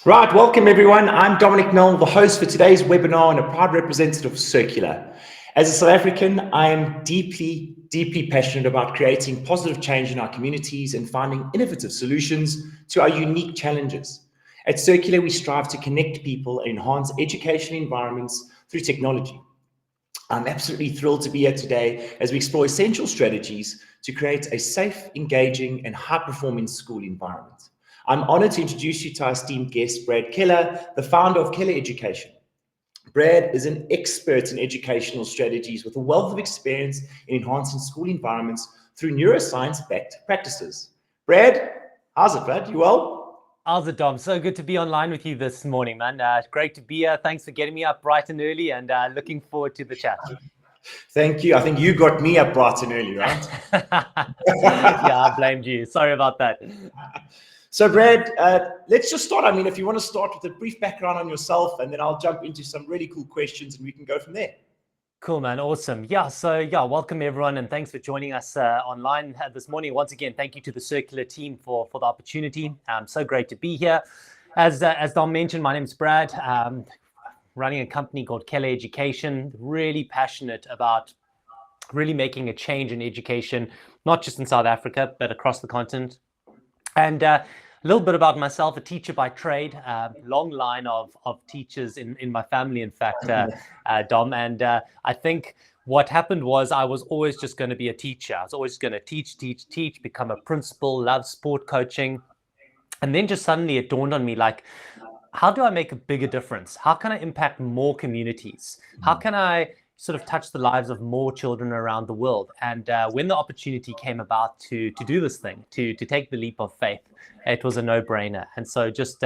Right, welcome everyone. I'm Dominic, the host for today's webinar and a proud representative of Circular. As a South African, I am deeply passionate about creating positive change in our communities and finding innovative solutions to our unique challenges. At Circular, we strive to connect people and enhance education environments through technology. I'm absolutely thrilled to be here today as we explore essential strategies to create a safe, engaging, and high-performing school environment. I'm honored to introduce you to our esteemed guest, Brad Keller, the founder of Keller Education. Brad is an expert in educational strategies with a wealth of experience in enhancing school environments through neuroscience-backed practices. Brad, how's it, Brad? You well? How's it, Dom? So good to be online with you this morning, man. Great to be here. Thanks for getting me up bright and early, and looking forward to the chat. Thank you. I think you got me up bright and early, right? Yeah, I blamed you. Sorry about that. So, Brad, let's just start. I mean, if you want to start with a brief background on yourself, and then I'll jump into some really cool questions and we can go from there. Cool, man. Awesome. So welcome everyone, and thanks for joining us online this morning. Once again, thank you to the Circular team for the opportunity. So great to be here. As Dom mentioned, my name is Brad. Running a company called Keller Education. Really passionate about really making a change in education, not just in South Africa, but across the continent. And a little bit about myself, a teacher by trade, long line of teachers in my family, in fact, Dom. And I think what happened was I was always just going to be a teacher. I was always going to teach, become a principal, love sport coaching. And then just suddenly it dawned on me, like, how do I make a bigger difference? How can I impact more communities? How can I sort of touch the lives of more children around the world? And when the opportunity came about to do this thing, to take the leap of faith, it was a no-brainer. And so just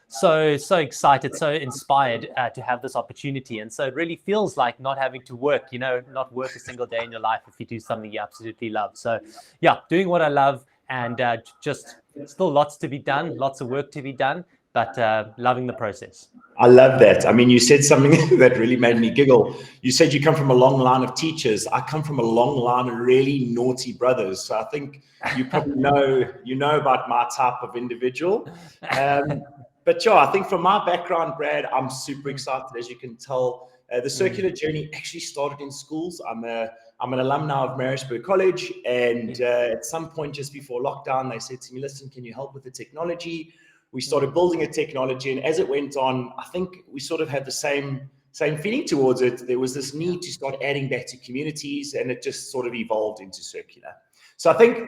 so excited, so inspired to have this opportunity. And so it really feels like not having to work, not work a single day in your life if you do something you absolutely love. So yeah, doing what I love, and just still lots to be done, lots of work to be done, but loving the process. I love that. I mean, you said something that really made me giggle. You said you come from a long line of teachers. I come from a long line of really naughty brothers. So I think you probably know about my type of individual. But yeah, I think from my background, Brad, I'm super excited. As you can tell, the Circular journey actually started in schools. I'm an alumni of Maritzburg College, and at some point just before lockdown, they said to me, "Listen, can you help with the technology?" We started building a technology, and as it went on, I think we sort of had the same feeling towards it. There was this need to start adding back to communities, and it just sort of evolved into Circular. So I think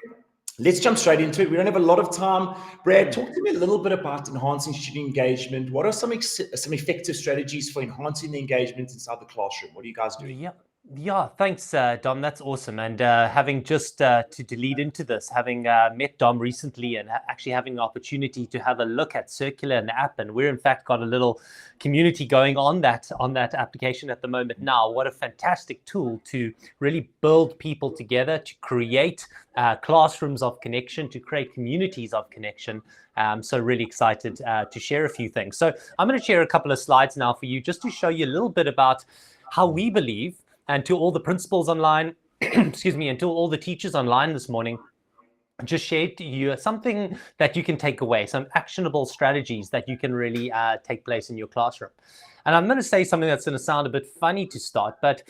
let's jump straight into it. We don't have a lot of time. Brad, talk to me a little bit about enhancing student engagement. What are some effective strategies for enhancing the engagement inside the classroom? What are you guys doing? Yeah, thanks, Dom. That's awesome. And having just to lead into this, having met Dom recently and actually having the opportunity to have a look at Circular and the app, and we're in fact got a little community going on that application at the moment now. What a fantastic tool to really build people together, to create classrooms of connection, to create communities of connection. So really excited to share a few things. So I'm going to share a couple of slides now for you just to show you a little bit about how we believe. And to all the principals online, excuse me, and to all the teachers online this morning, just shared to you something that you can take away, some actionable strategies that you can really take place in your classroom. And I'm going to say something that's going to sound a bit funny to start, but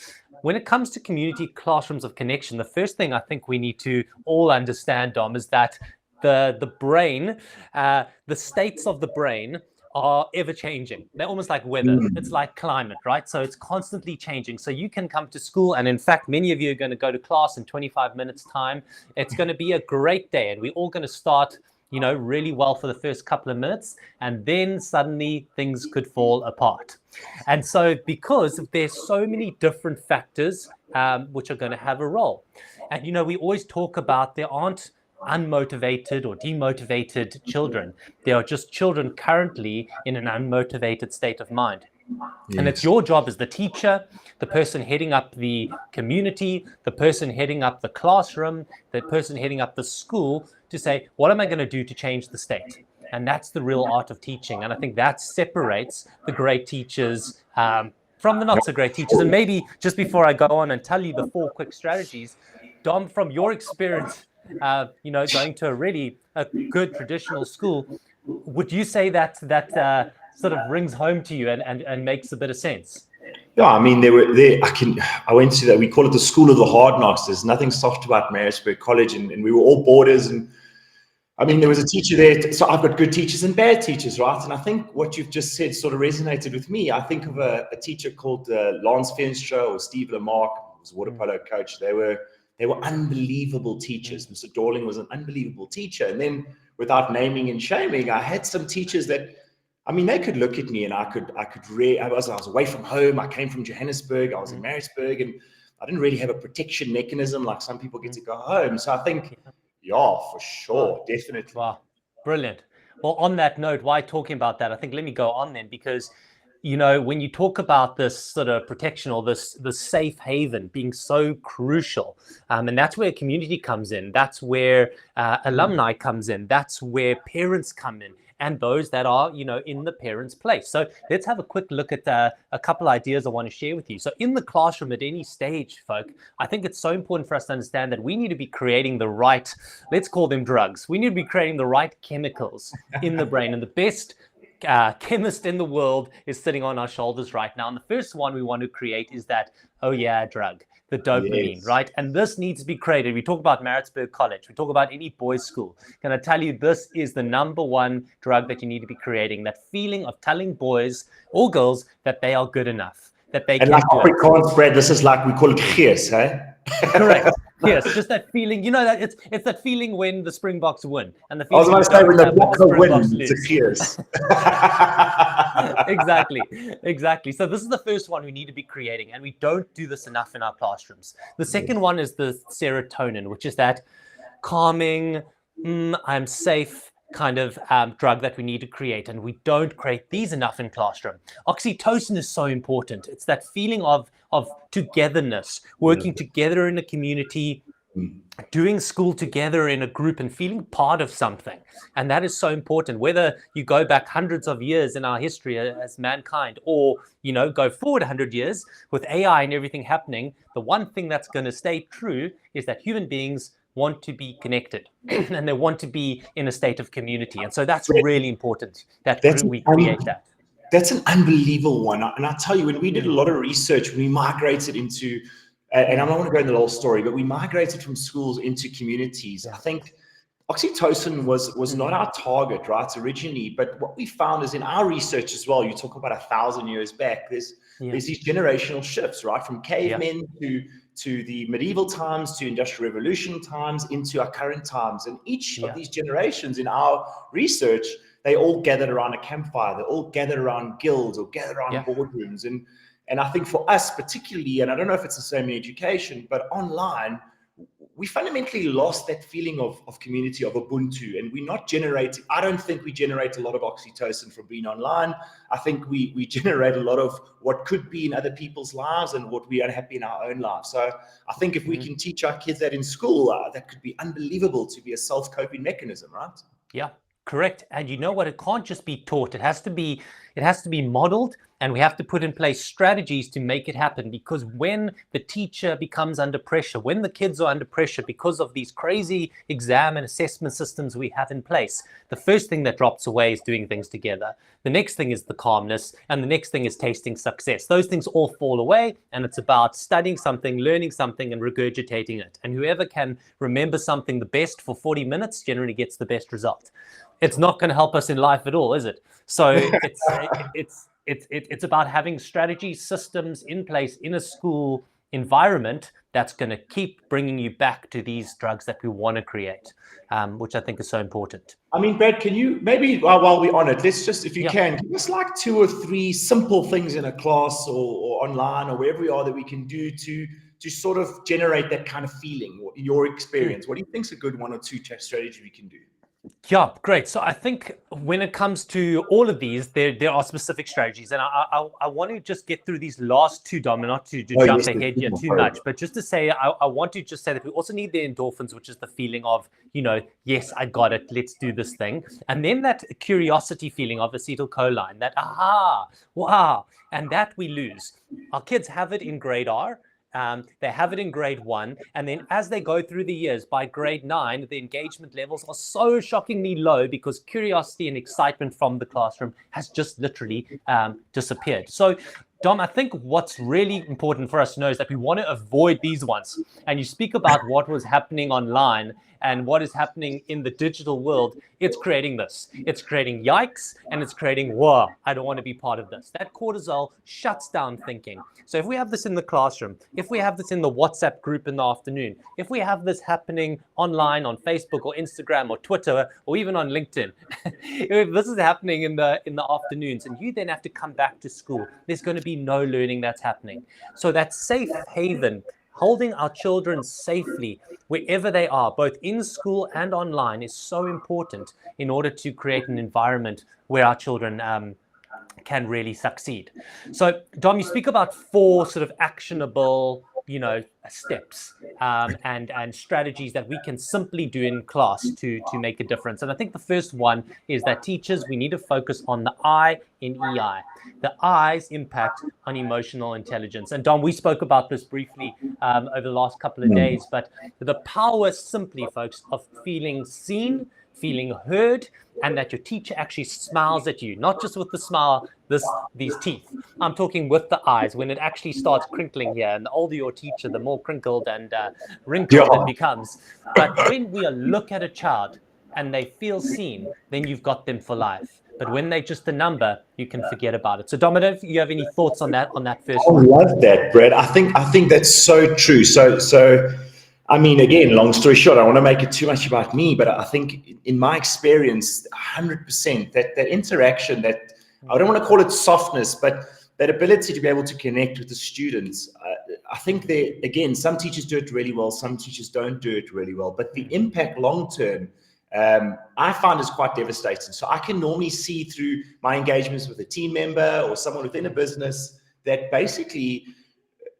when it comes to community classrooms of connection, the first thing I think we need to all understand, Dom, is that the brain, the states of the brain are ever changing. They're almost like weather. It's like climate, right? So it's constantly changing. So you can come to school, and in fact, many of you are going to go to class in 25 minutes time. It's going to be a great day, and we're all going to start, really well for the first couple of minutes, and then suddenly things could fall apart. And so because there's so many different factors which are going to have a role. And, we always talk about there aren't unmotivated or demotivated children. They are just children currently in an unmotivated state of mind. Yes. And it's your job as the teacher, the person heading up the community, the person heading up the classroom, the person heading up the school to say, what am I going to do to change the state? And that's the real art of teaching. And I think that separates the great teachers from the not so great teachers. And maybe just before I go on and tell you the 4 quick strategies, Dom, from your experience, going to a good traditional school, Would you say that sort of rings home to you and makes a bit of sense? Yeah, I mean, I went to that, we call it the School of the Hard Knocks. There's nothing soft about Maritzburg College, and we were all boarders. And I mean, there was a teacher there. So I've got good teachers and bad teachers, right? And I think what you've just said sort of resonated with me. I think of a teacher called Lance Fenstra or Steve Lamarck, who was a water polo coach. They were unbelievable teachers. Mr. Dorling was an unbelievable teacher. And then, without naming and shaming, I had some teachers that, I mean, they could look at me and I was away from home. I came from Johannesburg. I was in Maritzburg, and I didn't really have a protection mechanism like some people get to go home. So I think, yeah, for sure, definitely. Wow, brilliant. Well, on that note, why talking about that? I think let me go on then, because when you talk about this sort of protection or this safe haven being so crucial, and that's where community comes in. That's where alumni comes in. That's where parents come in, and those that are, in the parents' place. So let's have a quick look at a couple ideas I want to share with you. So in the classroom at any stage, folk, I think it's so important for us to understand that we need to be creating the right, let's call them drugs. We need to be creating the right chemicals in the brain, and the best chemist in the world is sitting on our shoulders right now. And the first one we want to create is that, oh yeah, drug, the dopamine, yes. Right? And this needs to be created. We talk about Maritzburg College. We talk about any boys' school. Can I tell you, this is the number one drug that you need to be creating, that feeling of telling boys or girls that they are good enough, that they can do it. And like Afrikaans, Brad, this is like, we call it gees, eh? Correct. Yes, just that feeling. That it's that feeling when the Springboks win, and the I was feeling going to say when the Bokke win, lose. it's a cheers. Exactly. So this is the first one we need to be creating, and we don't do this enough in our classrooms. The second one is the serotonin, which is that calming, I'm safe kind of drug that we need to create, and we don't create these enough in classroom. Oxytocin is so important. It's that feeling of togetherness, working together in a community, doing school together in a group, and feeling part of something. And that is so important, whether you go back hundreds of years in our history as mankind, or go forward 100 years with AI and everything happening. The one thing that's going to stay true is that human beings want to be connected and they want to be in a state of community. And so that's really important that we create that. That's an unbelievable one. And I tell you, when we did a lot of research, we migrated into, and I'm not going to go into the whole story, but we migrated from schools into communities. I think oxytocin was not our target, right, originally. But what we found is in our research as well, you talk about 1,000 years back, there's these generational shifts, right, from cavemen to the medieval times, to industrial revolution times, into our current times. And each of these generations in our research, they all gathered around a campfire. They all gathered around guilds or gathered around boardrooms. And I think for us particularly, and I don't know if it's the same in education, but online, we fundamentally lost that feeling of community, of Ubuntu. And we're not generating, I don't think we generate a lot of oxytocin from being online. I think we generate a lot of what could be in other people's lives and what we are unhappy in our own lives. So I think if we can teach our kids that in school, that could be unbelievable to be a self-coping mechanism, right? Yeah. Correct. And you know what? It can't just be taught. It has to be modeled, and we have to put in place strategies to make it happen. Because when the teacher becomes under pressure, when the kids are under pressure because of these crazy exam and assessment systems we have in place, the first thing that drops away is doing things together. The next thing is the calmness, and the next thing is tasting success. Those things all fall away, and it's about studying something, learning something, and regurgitating it. And whoever can remember something the best for 40 minutes generally gets the best result. It's not going to help us in life at all, is it? So it's about having strategy systems in place in a school environment that's going to keep bringing you back to these drugs that we want to create, which I think is so important. I mean, Brad, can you maybe while we're on it, let's just, if you can, give us like 2 or 3 simple things in a class or online or wherever we are that we can do to sort of generate that kind of feeling, or your experience. What do you think is a good 1 or 2 strategy we can do? Yeah, great. So I think when it comes to all of these, there are specific strategies. And I want to just get through these last 2, Dom, not to jump ahead here too much, but just to say, I want to just say that we also need the endorphins, which is the feeling of, yes, I got it, let's do this thing. And then that curiosity feeling of acetylcholine, that, aha, wow, and that we lose. Our kids have it in grade R. They have it in grade 1. And then as they go through the years, by grade 9, the engagement levels are so shockingly low because curiosity and excitement from the classroom has just literally disappeared. So, Dom, I think what's really important for us to know is that we want to avoid these ones. And you speak about what was happening online and what is happening in the digital world. It's creating this. It's creating yikes, and it's creating, whoa, I don't want to be part of this. That cortisol shuts down thinking. So if we have this in the classroom, if we have this in the WhatsApp group in the afternoon, if we have this happening online on Facebook or Instagram or Twitter or even on LinkedIn, if this is happening in the afternoons and you then have to come back to school, there's going to be no learning that's happening. So that safe haven, holding our children safely wherever they are, both in school and online, is so important in order to create an environment where our children can really succeed. So, Dom, you speak about 4 sort of actionable, steps and strategies that we can simply do in class to make a difference. And I think the first one is that teachers, we need to focus on the I in EI. The I's impact on emotional intelligence. And Dom, we spoke about this briefly over the last couple of days, but the power simply, folks, of feeling seen, feeling heard, and that your teacher actually smiles at you, not just with the smile, these teeth. I'm talking with the eyes, when it actually starts crinkling here. And the older your teacher, the more crinkled and wrinkled it becomes. But when we look at a child and they feel seen, then you've got them for life. But when they're just a number, you can forget about it. So, Dominic, you have any thoughts on that first one? I love that, Brad. I think that's so true. So I mean, again, long story short, I don't want to make it too much about me, but I think in my experience, 100%, that interaction, that I don't want to call it softness, but that ability to be able to connect with the students. I think again, some teachers do it really well, some teachers don't do it really well, but the impact long term, I find is quite devastating. So I can normally see through my engagements with a team member or someone within a business that basically,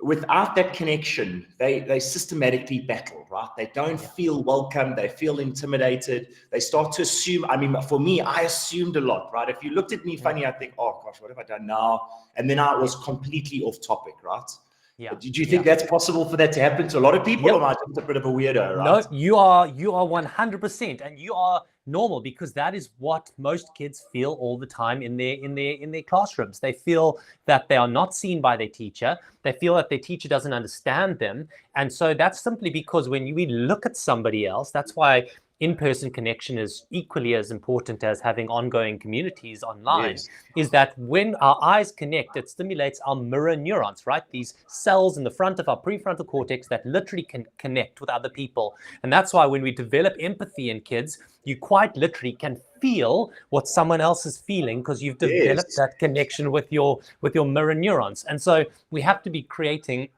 without that connection, they systematically battle, right? They don't feel welcome. They feel intimidated. They start to assume. I mean, for me, I assumed a lot, right? If you looked at me funny, I think, oh gosh, what have I done now? And then I was completely off topic, right? Yeah. Did you think that's possible for that to happen to a lot of people? Or am I just a bit of a weirdo, right? No, you are 100%, and you are normal, because that is what most kids feel all the time in their classrooms. They feel that they are not seen by their teacher. They feel that their teacher doesn't understand them. And so that's simply because when we look at somebody else, that's why in-person connection is equally as important as having ongoing communities online. Yes. Is that when our eyes connect, it stimulates our mirror neurons, right? These cells in the front of our prefrontal cortex that literally can connect with other people. And that's why when we develop empathy in kids, you quite literally can feel what someone else is feeling, because you've developed that connection with your mirror neurons. And so we have to be creating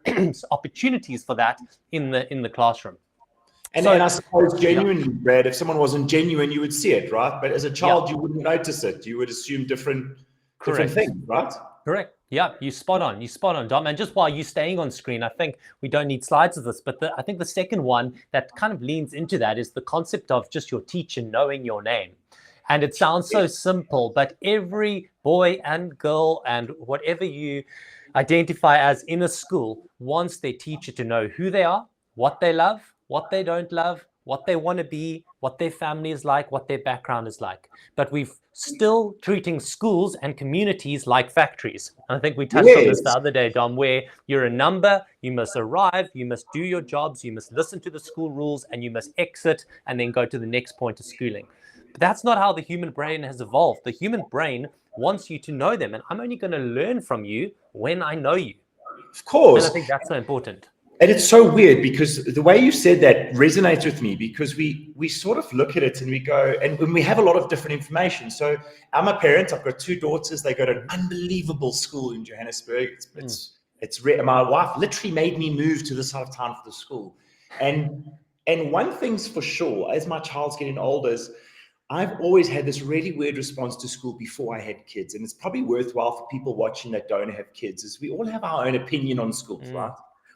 opportunities for that in the classroom. And I suppose genuinely, Brad, if someone wasn't genuine, you would see it, right? But as a child, you wouldn't notice it. You would assume different things, right? Correct. Yeah, you spot on, Dom. And just while you're staying on screen, I think we don't need slides of this, but I think the second one that kind of leans into that is the concept of just your teacher knowing your name. And it sounds so simple, but every boy and girl and whatever you identify as in a school wants their teacher to know who they are, what they love, what they don't love, what they want to be, what their family is like, what their background is like. But we're still treating schools and communities like factories. And I think we touched on this the other day, Dom, where you're a number, you must arrive, you must do your jobs, you must listen to the school rules, and you must exit and then go to the next point of schooling. But that's not how the human brain has evolved. The human brain wants you to know them, and I'm only going to learn from you when I know you. Of course. And I think that's so important. And it's so weird, because the way you said that resonates with me, because we sort of look at it and we go, and we have a lot of different information. So I'm a parent. I've got 2 daughters. They go to an unbelievable school in Johannesburg. It's my wife literally made me move to this side of town for the school. And one thing's for sure, as my child's getting older, is I've always had this really weird response to school before I had kids. And it's probably worthwhile for people watching that don't have kids, is we all have our own opinion on schools, right?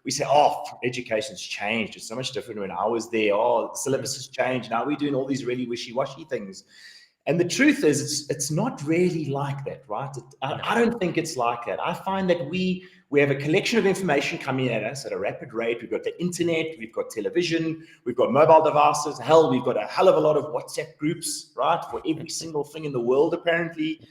We say, oh, education's changed. It's so much different when I was there. Oh, the syllabus has changed. Now we're doing all these really wishy-washy things. And the truth is, it's not really like that, right? I don't think it's like that. I find that we have a collection of information coming at us at a rapid rate. We've got the internet, we've got television, we've got mobile devices. Hell, we've got a hell of a lot of WhatsApp groups, right? For every single thing in the world, apparently.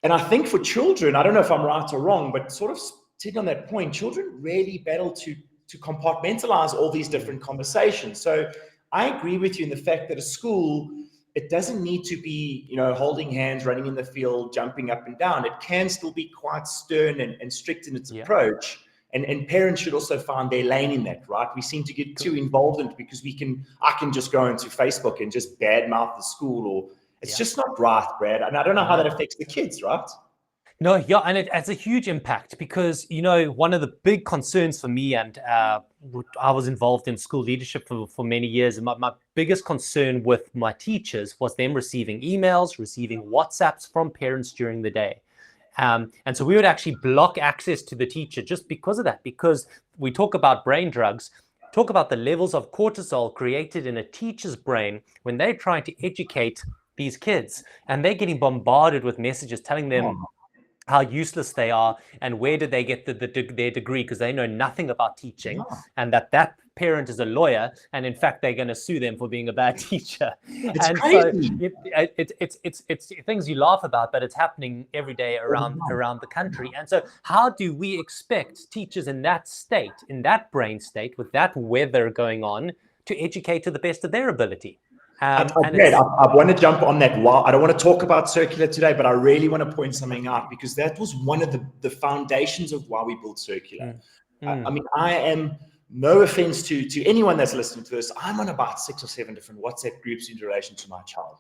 And I think for children, I don't know if I'm right or wrong, but sort of sitting on that point, children really battle to compartmentalize all these different conversations. So I agree with you in the fact that a school, it doesn't need to be, holding hands, running in the field, jumping up and down. It can still be quite stern and strict in its approach. And parents should also find their lane in that, right? We seem to get too involved in it because I can just go into Facebook and just badmouth the school, or it's just not right, Brad. And I don't know how that affects the kids, right? No, yeah, and it has a huge impact because, one of the big concerns for me, and I was involved in school leadership for many years, and my biggest concern with my teachers was them receiving emails, receiving WhatsApps from parents during the day. And so we would actually block access to the teacher just because of that, because we talk about brain drugs, talk about the levels of cortisol created in a teacher's brain when they're trying to educate these kids, and they're getting bombarded with messages telling them how useless they are and where did they get their degree, because they know nothing about teaching, and that parent is a lawyer, and in fact they're going to sue them for being a bad teacher. It's and crazy. So it's things you laugh about, but it's happening every day around the country. And so how do we expect teachers in that state, in that brain state, with that weather going on, to educate to the best of their ability? I want to jump on that. I don't want to talk about Circular today, but I really want to point something out, because that was one of the foundations of why we built Circular. I mean, I am, no offense to anyone that's listening to this, I'm on about 6 or 7 different WhatsApp groups in relation to my child.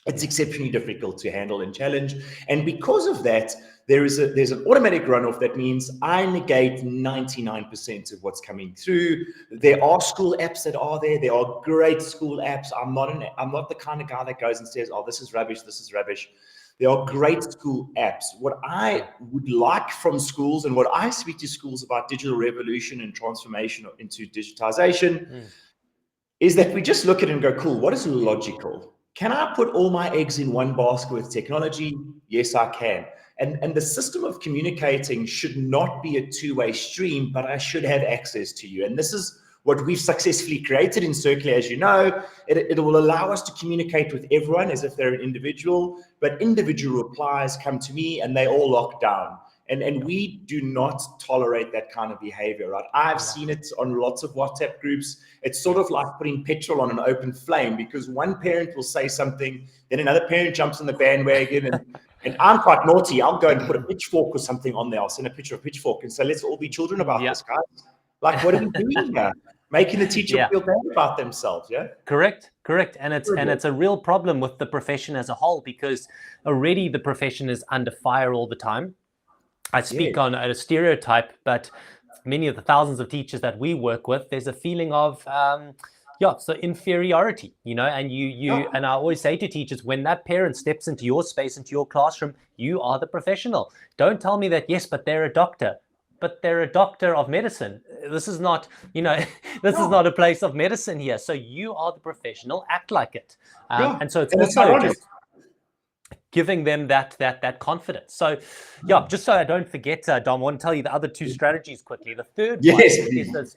It's exceptionally difficult to handle and challenge. And because of that, there's an automatic runoff. That means I negate 99% of what's coming through. There are school apps that are there. There are great school apps. I'm not the kind of guy that goes and says, oh, this is rubbish, this is rubbish. There are great school apps. What I would like from schools, and what I speak to schools about digital revolution and transformation into digitization, is that we just look at it and go, cool, what is logical? Can I put all my eggs in one basket with technology? Yes, I can. And the system of communicating should not be a two-way stream, but I should have access to you. And this is what we've successfully created in Circular, as you know. It will allow us to communicate with everyone as if they're an individual, but individual replies come to me and they all lock down. And we do not tolerate that kind of behavior, right? I've seen it on lots of WhatsApp groups. It's sort of like putting petrol on an open flame, because one parent will say something, then another parent jumps on the bandwagon, and I'm quite naughty. I'll go and put a pitchfork or something on there. I'll send a picture of a pitchfork and say, let's all be children about this, guys. Like, what are we doing here? Making the teacher feel bad about themselves, Correct. And it's a real problem with the profession as a whole, because already the profession is under fire all the time. I speak on a stereotype, but many of the thousands of teachers that we work with, there's a feeling of so inferiority, and and I always say to teachers, when that parent steps into your space, into your classroom, you are the professional. Don't tell me that, yes, but they're a doctor. But they're a doctor of medicine. This is not, this is not a place of medicine here. So you are the professional, act like it. And so it's also just giving them that confidence. So just so I don't forget, Dom, I want to tell you the other 2 strategies quickly. The third one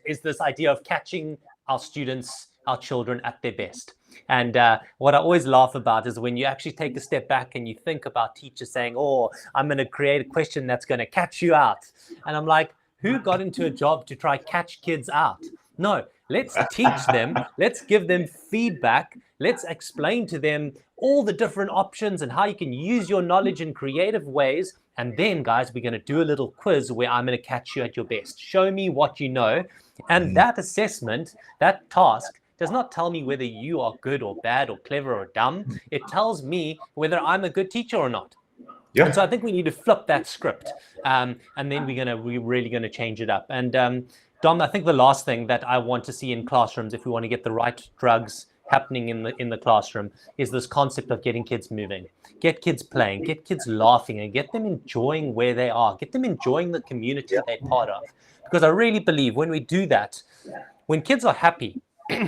is this idea of catching our students, our children at their best. And what I always laugh about is when you actually take a step back and you think about teachers saying, oh, I'm going to create a question that's going to catch you out. And I'm like, who got into a job to try catch kids out? No, let's teach them. Let's give them feedback. Let's explain to them all the different options and how you can use your knowledge in creative ways. And then, guys, we're going to do a little quiz where I'm going to catch you at your best. Show me what you know. And that assessment, that task, does not tell me whether you are good or bad or clever or dumb. It tells me whether I'm a good teacher or not. Yeah. And so I think we need to flip that script. And then we're really going to change it up. And Dom, I think the last thing that I want to see in classrooms, if we want to get the right drugs happening in the classroom, is this concept of getting kids moving, get kids playing, get kids laughing, and get them enjoying where they are, get them enjoying the community they're part of. Because I really believe when we do that, when kids are happy,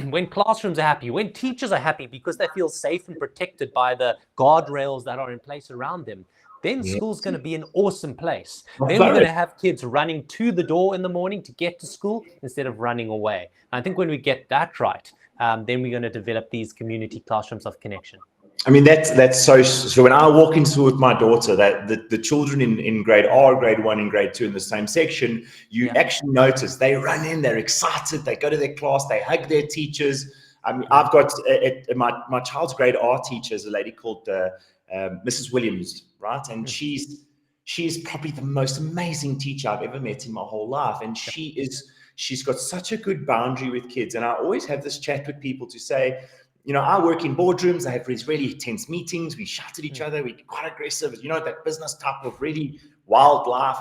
when classrooms are happy, when teachers are happy because they feel safe and protected by the guardrails that are in place around them, then school's going to be an awesome place. Then we're going to have kids running to the door in the morning to get to school instead of running away. I think when we get that right, then we're going to develop these community classrooms of connection. I mean, that's so when I walk into with my daughter, that the children in grade R, grade 1 and grade 2 in the same section, you actually notice they run in, they're excited, they go to their class, they hug their teachers. I mean, I've got my child's grade R teacher is a lady called Mrs. Williams, right? And she's probably the most amazing teacher I've ever met in my whole life. And she's got such a good boundary with kids. And I always have this chat with people to say, you know, I work in boardrooms. I have these really tense meetings. We shout at each other. We get quite aggressive. You know, that business type of really wild life.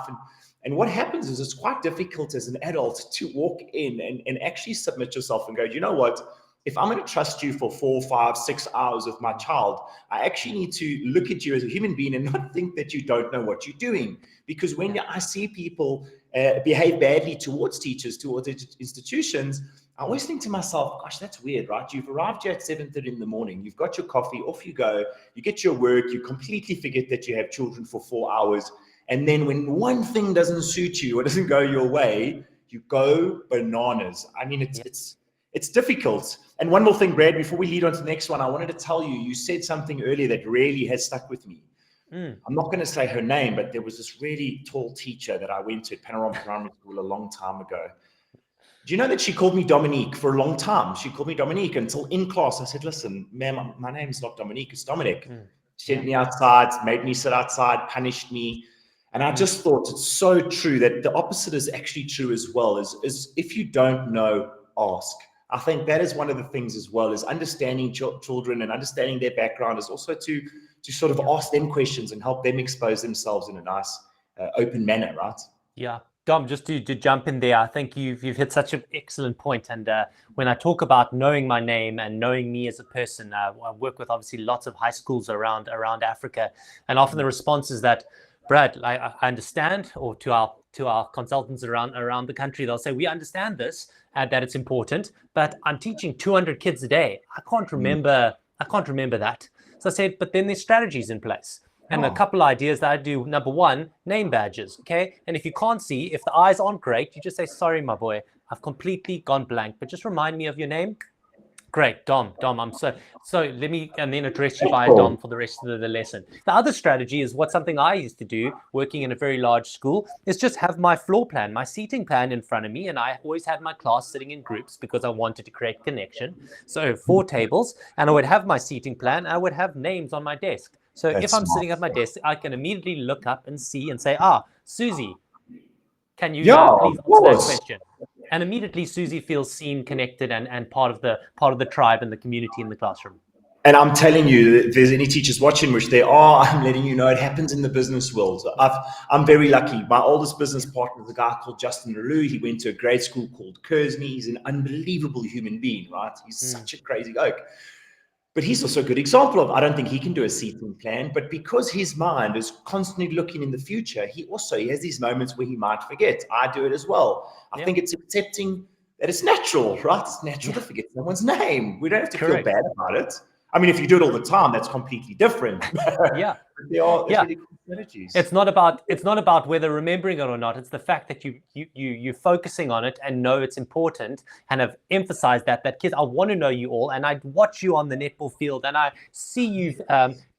And what happens is it's quite difficult as an adult to walk in and actually submit yourself and go, you know what? If I'm going to trust you for 4, 5, 6 hours with my child, I actually need to look at you as a human being and not think that you don't know what you're doing. Because when I see people behave badly towards teachers, towards institutions, I always think to myself, gosh, that's weird, right? You've arrived here at 7:30 in the morning. You've got your coffee, off you go. You get your work. You completely forget that you have children for 4 hours. And then when one thing doesn't suit you or doesn't go your way, you go bananas. I mean, it's difficult. And one more thing, Brad, before we lead on to the next one, I wanted to tell you, you said something earlier that really has stuck with me. I'm not going to say her name, but there was this really tall teacher that I went to at Panorama Primary School a long time ago. Do you know that she called me Dominic for a long time? She called me Dominic until in class I said, listen, ma'am, my name's not Dominic, it's Dominic. She sent me outside, made me sit outside, punished me. And I just thought it's so true that the opposite is actually true as well, is if you don't know, ask. I think that is one of the things as well, is understanding children and understanding their background is also to sort of ask them questions and help them expose themselves in a nice, open manner, right? Yeah. Dom, just to jump in there, I think you've hit such an excellent point. And when I talk about knowing my name and knowing me as a person, I work with obviously lots of high schools around Africa. And often the response is that, Brad, I understand, or to our consultants around the country, they'll say, we understand this, that it's important, but I'm teaching 200 kids a day. I can't remember that. So I said, but then there's strategies in place. And a couple ideas that I do. Number one, name badges, okay? And if you can't see, if the eyes aren't great, you just say, sorry, my boy, I've completely gone blank, but just remind me of your name. Great, Dom, I'm so let me, and then address you by Dom for the rest of the lesson. The other strategy is something I used to do working in a very large school, is just have my floor plan, my seating plan in front of me. And I always had my class sitting in groups because I wanted to create connection. So 4 tables, and I would have my seating plan. I would have names on my desk. So if I'm sitting at my desk, I can immediately look up and see and say, Susie, can you please answer that question? And immediately Susie feels seen, connected, and part of the tribe and the community in the classroom. And I'm telling you, if there's any teachers watching, which there are, I'm letting you know it happens in the business world. I'm very lucky. My oldest business partner is a guy called Justin Leroux. He went to a grade school called Kersney. He's an unbelievable human being, right? He's such a crazy oak. But he's also a good example of, I don't think he can do a seating plan, but because his mind is constantly looking in the future, he has these moments where he might forget. I do it as well. I think it's accepting that it's natural, right? It's natural to forget someone's name. We don't have to feel bad about it. I mean, if you do it all the time, that's completely different. Really cool strategies. It's not about whether remembering it or not. It's the fact that you're focusing on it and know it's important, and have emphasized that kids, I want to know you all, and I watch you on the netball field, and I see you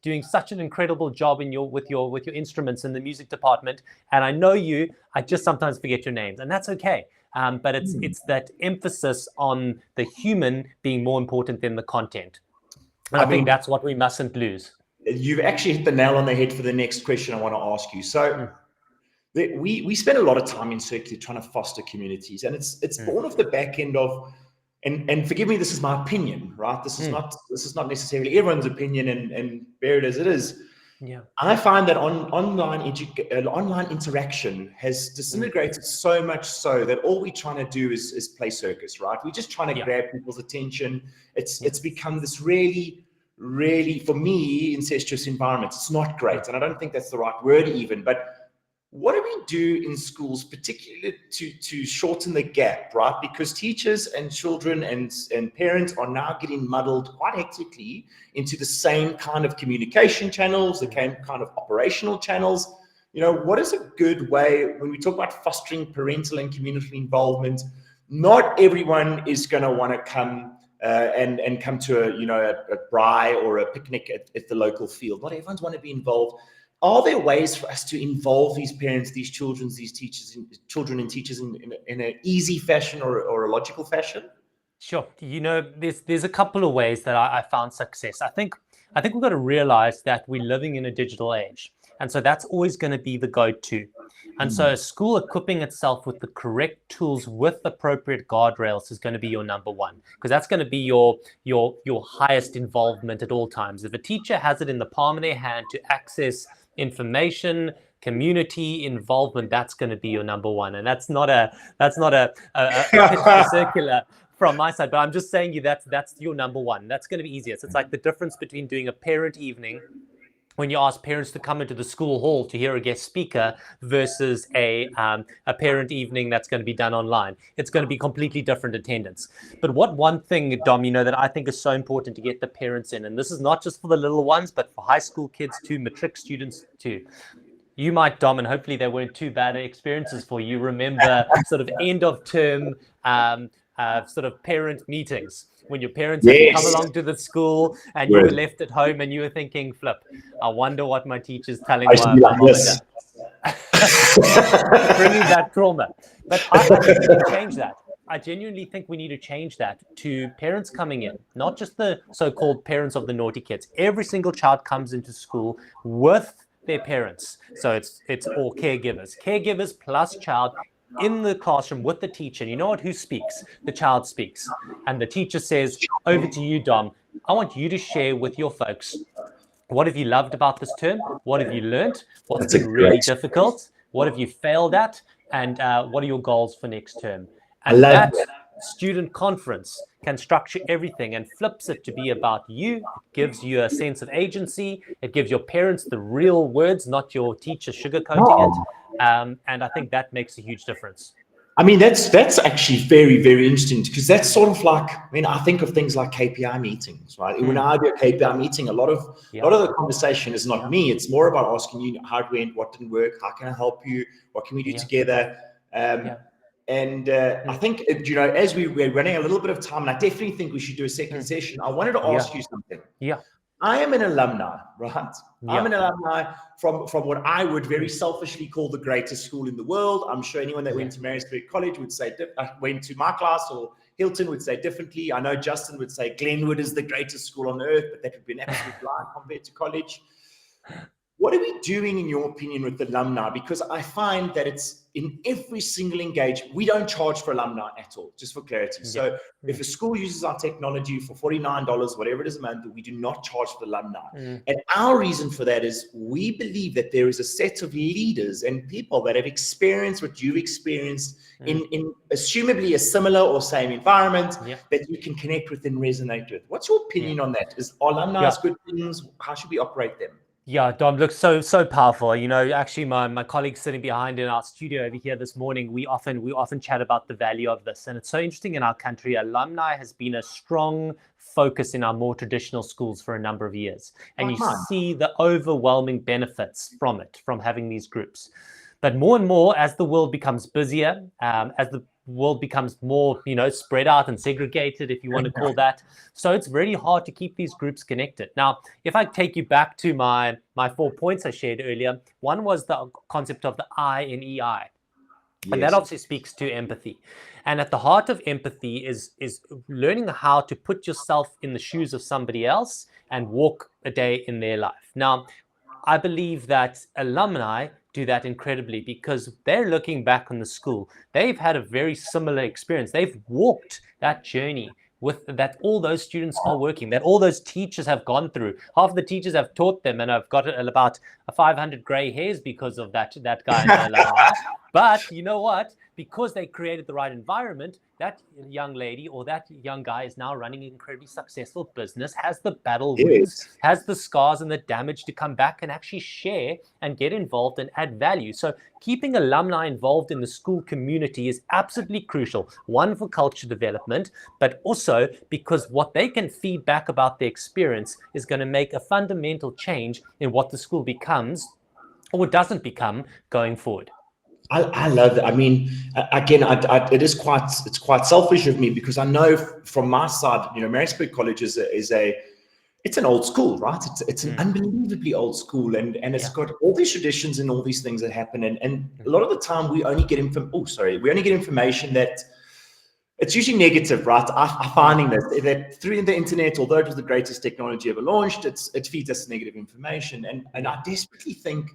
doing such an incredible job with your instruments in the music department, and I know you. I just sometimes forget your names, and that's okay. But it's that emphasis on the human being more important than the content. And I think that's what we mustn't lose. You've actually hit the nail on the head for the next question I want to ask you. So we spend a lot of time in Circular trying to foster communities, and it's born off the back end of, and forgive me, this is my opinion, right? This is not necessarily everyone's opinion, and bear it as it is. Yeah, I find that online interaction has disintegrated so much so that all we're trying to do is play circus, right? We're just trying to grab people's attention. It's become this really, really, for me, incestuous environment. It's not great, and I don't think that's the right word even, but what do we do in schools, particularly to shorten the gap, right? Because teachers and children and parents are now getting muddled quite hectically into the same kind of communication channels, the same kind of operational channels. What is a good way when we talk about fostering parental and community involvement? Not everyone is going to want to come and come to a braai or a picnic at the local field. Not everyone's want to be involved. Are there ways for us to involve these parents, these children, these teachers, children and teachers in an easy fashion or a logical fashion? Sure. There's a couple of ways that I found success. I think we've got to realize that we're living in a digital age. And so that's always going to be the go-to. And so a school equipping itself with the correct tools with appropriate guardrails is going to be your number one, because that's going to be your highest involvement at all times. If a teacher has it in the palm of their hand to access information, community involvement, that's going to be your number one. And that's not a pitch circular from my side, but I'm just saying that's your number one. That's going to be easiest. It's like the difference between doing a parent evening when you ask parents to come into the school hall to hear a guest speaker versus a parent evening that's going to be done online. It's going to be completely different attendance. But one thing, Dom, that I think is so important to get the parents in, and this is not just for the little ones, but for high school kids too, matric students too. You might, Dom, and hopefully they weren't too bad experiences for you, remember sort of end of term sort of parent meetings when your parents had to come along to the school and you were left at home and you were thinking, flip, I wonder what my teacher's telling me. Bringing that trauma. But I think we need to change that. I genuinely think we need to change that to parents coming in, not just the so-called parents of the naughty kids. Every single child comes into school with their parents. So it's all caregivers plus child in the classroom with the teacher. You know what? Who speaks? The child speaks. And the teacher says, over to you, Dom. I want you to share with your folks. What have you loved about this term? What have you learned? What's been really difficult? What have you failed at? And what are your goals for next term? And that student conference can structure everything and flips it to be about you. It gives you a sense of agency. It gives your parents the real words, not your teacher sugarcoating it. And I think that makes a huge difference. I mean, that's actually very, very interesting, because that's sort of like, I think of things like KPI meetings, right? When I do a KPI meeting, a lot of the conversation is not me. It's more about asking you how it went, what didn't work, how can I help you, what can we do together? And I think, as we're running a little bit of time, and I definitely think we should do a second session, I wanted to ask you something. I am an alumni, right? I'm an alumni from what I would very selfishly call the greatest school in the world. I'm sure anyone that went to Maritzburg College would say, went to my class, or Hilton would say differently. I know Justin would say Glenwood is the greatest school on earth, but that would be an absolute lie compared to college. What are we doing, in your opinion, with alumni? Because I find that it's in every single engagement. We don't charge for alumni at all, just for clarity. So if a school uses our technology for $49, whatever it is a month, we do not charge for alumni. And our reason for that is we believe that there is a set of leaders and people that have experienced what you've experienced in assumably a similar or same environment that you can connect with and resonate with. What's your opinion on that? Is alumni good things? How should we operate them? Yeah, Dom, looks so powerful. Actually, my colleague sitting behind in our studio over here this morning, we often chat about the value of this. And it's so interesting in our country. Alumni has been a strong focus in our more traditional schools for a number of years. And you see the overwhelming benefits from it, from having these groups. But more and more, as the world becomes busier, as the world becomes more, spread out and segregated, if you want to call that. So it's very hard to keep these groups connected. Now, if I take you back to my 4 points I shared earlier, one was the concept of the I in EI. And that obviously speaks to empathy. And at the heart of empathy is learning how to put yourself in the shoes of somebody else and walk a day in their life. Now, I believe that alumni do that incredibly, because they're looking back on the school. They've had a very similar experience. They've walked that journey with that all those students are working, that all those teachers have gone through. Half of the teachers have taught them, and I've got about 500 gray hairs because of that guy in the alumni. But you know what? Because they created the right environment, that young lady or that young guy is now running an incredibly successful business, has the battle wounds, has the scars and the damage to come back and actually share and get involved and add value. So keeping alumni involved in the school community is absolutely crucial. One, for culture development, but also because what they can feed back about their experience is going to make a fundamental change in what the school becomes or doesn't become going forward. I love that. I mean, again, it's quite selfish of me because I know from my side, Maritzburg College is it's an old school, right? It's an unbelievably old school, and it's got all these traditions and all these things that happen, and a lot of the time we only get information that it's usually negative, right? I'm finding that through the internet, although it was the greatest technology ever launched, it feeds us negative information, and I desperately think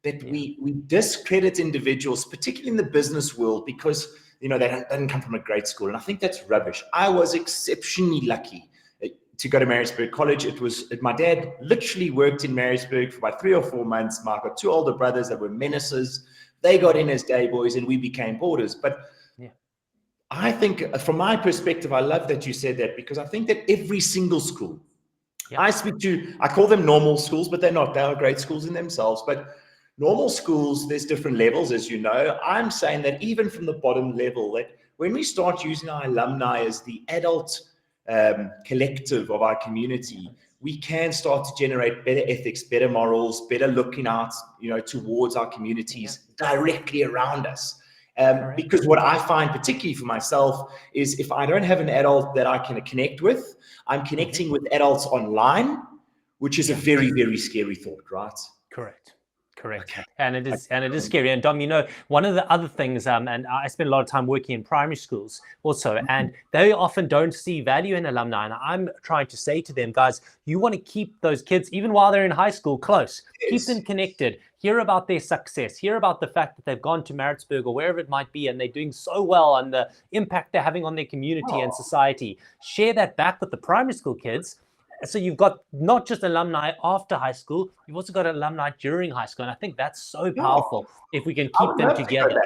that we discredit individuals, particularly in the business world, because they don't come from a great school, and I think that's rubbish. I was exceptionally lucky to go to Maritzburg College. My dad literally worked in Maritzburg for about 3 or 4 months. I've got 2 older brothers that were menaces. They got in as day boys, and we became boarders. But I think, from my perspective, I love that you said that, because I think that every single school I call them normal schools, but they're not. They are great schools in themselves, but normal schools, there's different levels, as you know. I'm saying that even from the bottom level, that when we start using our alumni as the adult collective of our community, we can start to generate better ethics, better morals, better looking out, towards our communities directly around us. Because what I find, particularly for myself, is if I don't have an adult that I can connect with, I'm connecting with adults online, which is a very, very scary thought, right? Correct. Okay. And it is scary. And Dom, one of the other things, and I spend a lot of time working in primary schools also, and they often don't see value in alumni. And I'm trying to say to them, guys, you want to keep those kids, even while they're in high school, close. Keep them connected. Hear about their success. Hear about the fact that they've gone to Maritzburg or wherever it might be, and they're doing so well, and the impact they're having on their community and society. Share that back with the primary school kids. So you've got not just alumni after high school, you've also got alumni during high school. And I think that's so powerful if we can keep them together.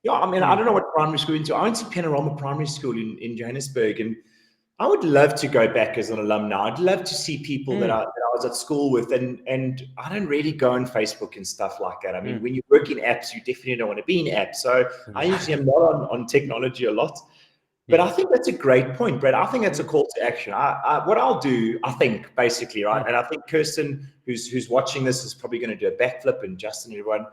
I mean, I don't know what primary school you're into. I went to Panorama Primary School in Johannesburg, and I would love to go back as an alumni. I'd love to see people that I was at school with, and I don't really go on Facebook and stuff like that. I mean, when you work in apps, you definitely don't want to be in apps. So I usually am not on technology a lot. But I think that's a great point, Brad. I think that's a call to action. What I'll do, I think, basically, right, and I think Kirsten, who's watching this, is probably going to do a backflip, and Justin, everyone.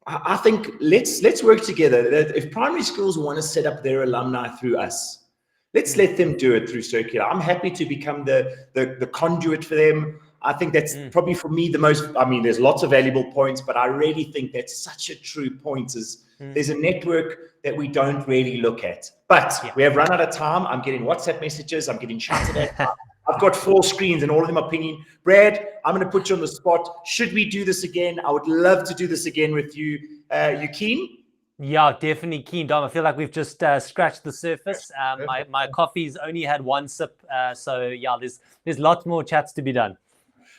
I think let's work together. If primary schools want to set up their alumni through us, let's let them do it through Circular. I'm happy to become the conduit for them. I think that's probably, for me, the most. I mean, there's lots of valuable points, but I really think that's such a true point. There's a network that we don't really look at. But we have run out of time. I'm getting WhatsApp messages. I'm getting chatted at. I've got 4 screens, and all of them are pinging. Brad, I'm going to put you on the spot. Should we do this again? I would love to do this again with you. You keen? Yeah, definitely keen, Dom. I feel like we've just scratched the surface. My coffee's only had 1 sip. So yeah, there's lots more chats to be done.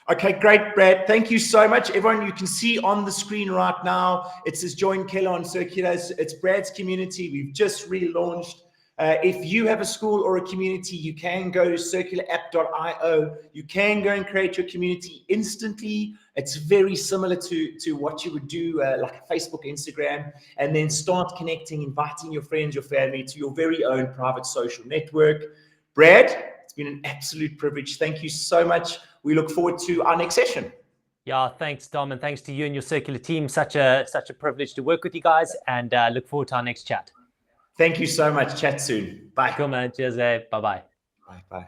Okay, great, Brad. Thank you so much. Everyone, you can see on the screen right now, it says Join Keller on Circular. It's Brad's community. We've just relaunched. If you have a school or a community, you can go to circularapp.io. You can go and create your community instantly. It's very similar to what you would do like a Facebook, Instagram, and then start connecting, inviting your friends, your family to your very own private social network. Brad, it's been an absolute privilege. Thank you so much. We look forward to our next session. Yeah, thanks, Dom, and thanks to you and your Circular team. Such a privilege to work with you guys, and look forward to our next chat. Thank you so much. Chat soon. Bye. Cool, man. Cheers. Bye-bye. Bye.